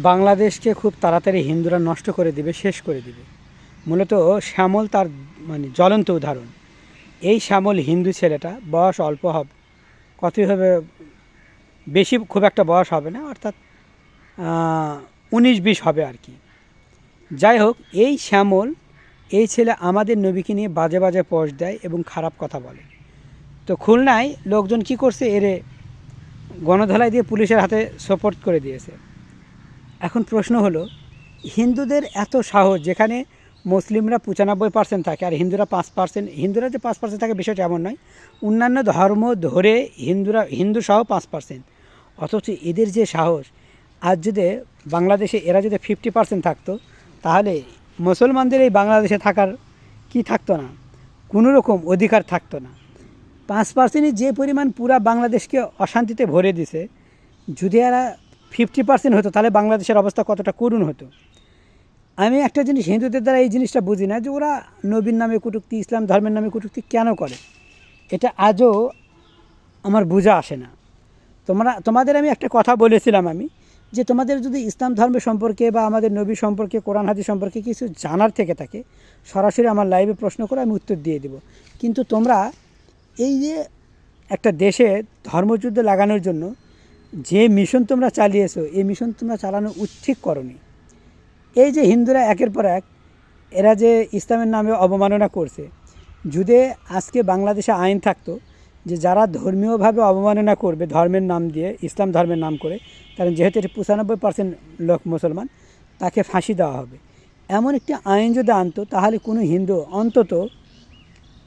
বাংলাদেশকে খুব তাড়াতাড়ি হিন্দুরা নষ্ট করে দিবে, শেষ করে দিবে। মূলত শ্যামল তার জ্বলন্ত উদাহরণ। এই শ্যামল হিন্দু ছেলেটা বয়স অল্প হবে, কতই হবে, বেশি খুব একটা বয়স হবে না, অর্থাৎ 19-20 হবে আর কি। যাই হোক, এই শ্যামল, এই ছেলে আমাদের নবীকে নিয়ে বাজে বাজে পোস্ট দেয় এবং খারাপ কথা বলে। তো খুলনায় লোকজন কি করছে, এরে গণধোলাই দিয়ে পুলিশের হাতে সোপর্দ করে দিয়েছে। এখন প্রশ্ন হলো, হিন্দুদের এত সাহস, যেখানে মুসলিমরা 95% থাকে আর হিন্দুরা 5%, হিন্দুরা যে 5% থাকে বিষয়টা এমন নয়, অন্যান্য ধর্ম ধরে হিন্দু সহ 5%, অথচ এদের যে সাহস, আজ যদি বাংলাদেশে এরা যদি 50% থাকতো, তাহলে মুসলমানদের এই বাংলাদেশে থাকার কি থাকতো না, কোনো রকম অধিকার থাকতো না। 5%ই যে পরিমাণ পুরা বাংলাদেশকে অশান্তিতে ভরে দিছে, যদি এরা 50% হতো তাহলে বাংলাদেশের অবস্থা কতটা করুণ হতো। আমি একটা জিনিস হিন্দুদের দ্বারা এই জিনিসটা বুঝি না, যে ওরা নবীর নামে কটূক্তি, ইসলাম ধর্মের নামে কটূক্তি কেন করে, এটা আজও আমার বোঝা আসে না। তোমাদের আমি একটা কথা বলেছিলাম আমি, যে তোমাদের যদি ইসলাম ধর্মের সম্পর্কে বা আমাদের নবী সম্পর্কে, কোরআন হাদিস সম্পর্কে কিছু জানার থেকে থাকে, সরাসরি আমার লাইভে প্রশ্ন করে আমি উত্তর দিয়ে দেব। কিন্তু তোমরা এই যে একটা দেশে ধর্মযুদ্ধ লাগানোর জন্য যে মিশন তোমরা চালিয়েছো, এই মিশন তোমরা চালানো ঠিক করনি। এই যে হিন্দুরা একের পর এক এরা যে ইসলামের নামে অবমাননা করছে, যদি আজকে বাংলাদেশে আইন থাকতো যে যারা ধর্মীয়ভাবে অবমাননা করবে ধর্মের নাম দিয়ে, ইসলাম ধর্মের নাম করে, কারণ যেহেতু এটি 95% লোক মুসলমান, তাকে ফাঁসি দেওয়া হবে, এমন একটি আইন যদি আনতো, তাহলে কোনো হিন্দু অন্তত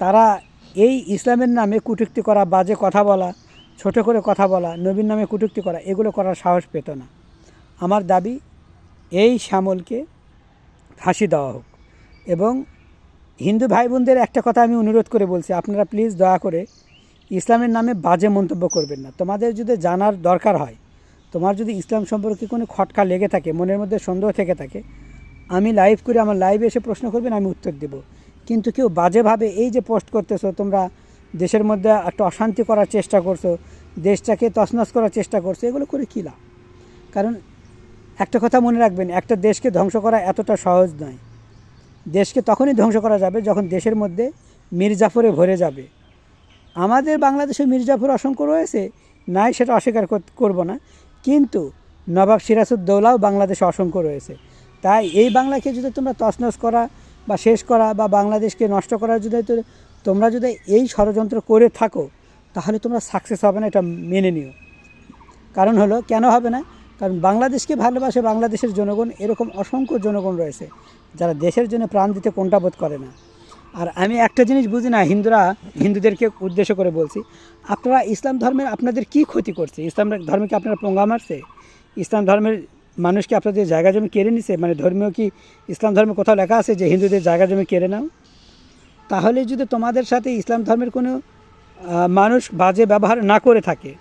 তারা এই ইসলামের নামে কটূক্তি করা, বাজে কথা বলা, ছোট করে কথা বলা, নবীর নামে কটূক্তি করা, এগুলো করার সাহস পেত না। আমার দাবি, এই শ্যামলকে ফাঁসি দেওয়া হোক। এবং হিন্দু ভাই বোনদের একটা কথা আমি অনুরোধ করে বলছি, আপনারা প্লিজ দয়া করে ইসলামের নামে বাজে মন্তব্য করবেন না। তোমাদের যদি জানার দরকার হয়, তোমার যদি ইসলাম সম্পর্কে কোনো খটকা লেগে থাকে, মনের মধ্যে সন্দেহ থেকে থাকে, আমি লাইভ করে আমার লাইভে এসে প্রশ্ন করবেন, আমি উত্তর দেব। কিন্তু কেউ বাজেভাবে এই যে পোস্ট করতেছো, তোমরা দেশের মধ্যে একটা অশান্তি করার চেষ্টা করছো, দেশটাকে তছনছ করার চেষ্টা করছো, এগুলো করে কী লাভ? কারণ একটা কথা মনে রাখবেন, একটা দেশকে ধ্বংস করা এতটা সহজ নয়। দেশকে তখনই ধ্বংস করা যাবে যখন দেশের মধ্যে মির্জাফরে ভরে যাবে। আমাদের বাংলাদেশে মির্জাফর অসংখ্য রয়েছে, নাই সেটা অস্বীকার করব না, কিন্তু নবাব সিরাজউদ্দৌলাও বাংলাদেশে অসংখ্য রয়েছে। তাই এই বাংলাকে যদি তোমরা তছনছ করা বা শেষ করা বা বাংলাদেশকে নষ্ট করার জন্য তোমরা যদি এই ষড়যন্ত্র করে থাকো, তাহলে তোমরা সাকসেস হবে না, এটা মেনে নিও। কারণ হলো, কেন হবে না? কারণ বাংলাদেশকে ভালোবাসে বাংলাদেশের জনগণ, এরকম অসংখ্য জনগণ রয়েছে যারা দেশের জন্য প্রাণ দিতে কোনটাবোধ করে না। আর আমি একটা জিনিস বুঝি না, হিন্দুদেরকে উদ্দেশ্য করে বলছি, আপনারা ইসলাম ধর্মের আপনাদের কি ক্ষতি করছে? ইসলাম ধর্মকে আপনারা পোঙ্গা মারছে? ইসলাম ধর্মের মানুষকে আপনাদের জায়গা জমি কেড়ে নিছে? মানে ধর্মীয় কি ইসলাম ধর্মে কোথাও লেখা আছে যে হিন্দুদের জায়গা জমি কেড়ে নাও? তাহলে যদি তোমাদের সাথে ইসলাম ধর্মের কোনো মানুষ বাজে ব্যবহার না করে থাকে,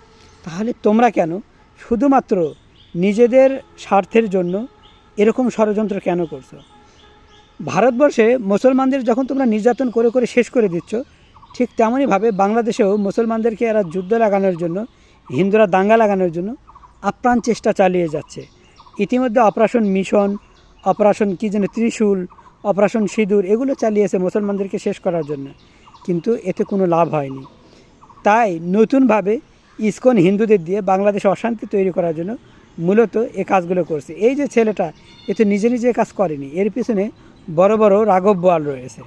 তাহলে তোমরা কেন শুধুমাত্র নিজেদের স্বার্থের জন্য এরকম ষড়যন্ত্র কেন করছো? ভারতবর্ষে মুসলমানদের যখন তোমরা নির্যাতন করে করে শেষ করে দিচ্ছ, ঠিক তেমনইভাবে বাংলাদেশেও মুসলমানদেরকে এরা যুদ্ধ লাগানোর জন্য, হিন্দুরা দাঙ্গা লাগানোর জন্য আপ্রাণ চেষ্টা চালিয়ে যাচ্ছে। ইতিমধ্যে অপারেশন মিশন, অপারেশন কী যেন ত্রিশূল, অপারেশন সিঁদুর, এগুলো চালিয়েছে মুসলমানদেরকে শেষ করার জন্য, কিন্তু এতে কোনো লাভ হয়নি। তাই নতুনভাবে ইসকন হিন্দুদের দিয়ে বাংলাদেশে অশান্তি তৈরি করার জন্য মূলত এ কাজগুলো করছে। এই যে ছেলেটা, এ তো নিজে নিজে কাজ করেনি, এর পিছনে বড় বড় রাঘব বোয়াল রয়েছে।